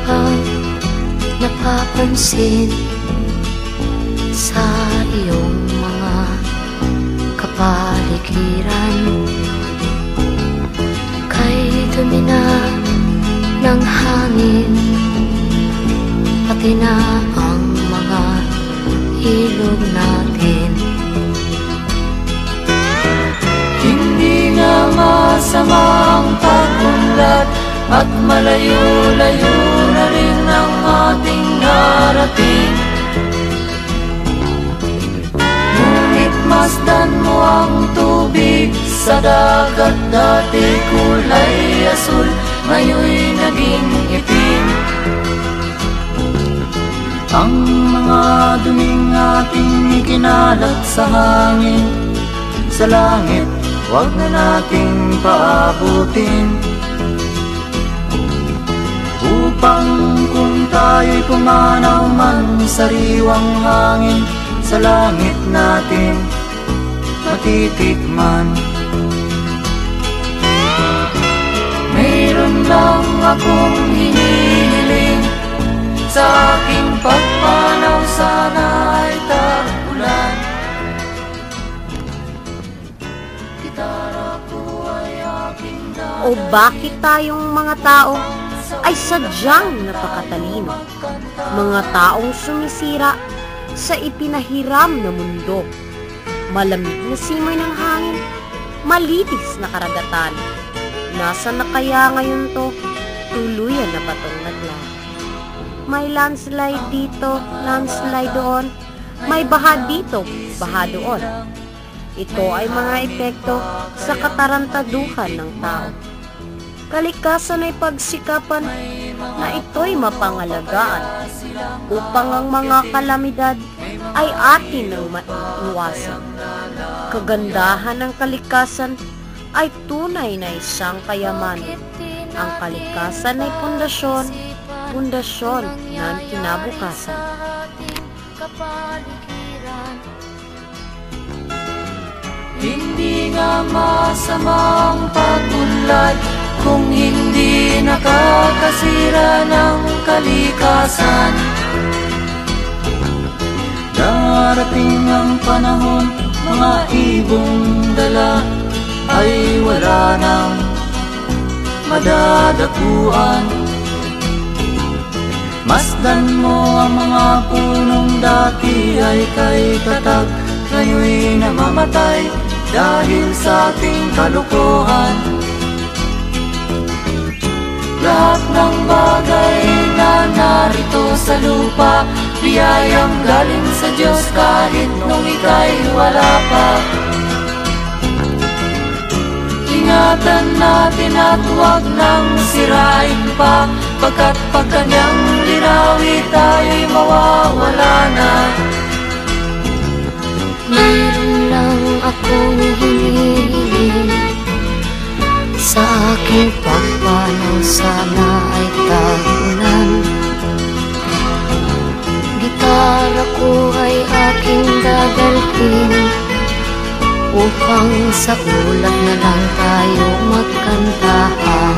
bang napapansin sa iyong mga kapaligiran? Kay dumi na ng hangin, pati na ang mga ilog natin. Hindi nga masamang pagunlad at malayo-layo na rin ang ating narating. Ngunit masdan mo ang tubig sa dagat, dati kulay asul, ngayon'y naging itim. Ang mga duming ating ikinalat sa hangin, sa langit, huwag na nating paabutin, upang kung tayo'y pumanaw man sariwang hangin, sa langit natin matitikman. Mayroon lang akong hinihiling, sa aking pagpanaw sana ay tag-ulan. O bakit tayong mga tao ay sadyang napakatalino? Mga taong sumisira sa ipinahiram na mundo. Malamig na simoy ng hangin, malinis na karagatan. Nasaan na kaya ngayon to? Tuluyan na batong nagla. May landslide dito, landslide doon. May baha dito, baha doon. Ito ay mga epekto sa katarantaduhan ng tao. Kalikasan ay pagsikapan na ito'y mapangalagaan upang ang mga kalamidad ay atin ang maiwasan. Kagandahan ng kalikasan ay tunay na isang kayamanan. Ang kalikasan ay pundasyon, pundasyon ng kinabukasan. Hindi nga masamang pagunlad kung hindi nakakasira ng kalikasan. Darating ang panahon, mga ibong dala ay wala nang madadapuan. Masdan mo ang mga punong dati ay kay tatag, ngayon'y namamatay dahil sa ating kalokohan. Lahat ng bagay na narito sa lupa, biyayang galing sa Diyos kahit nung ika'y wala pa. Ingatan natin at huwag nang sirain pa, pagkat pag kanyang linawi tayo'y mawawala na. Mayroon lang akong hinihiling, sa aking pagpanaw sana ay tag-ulan. Gitara ko ay aking dadalhin, upang sa ulap na lang tayo magkantahan.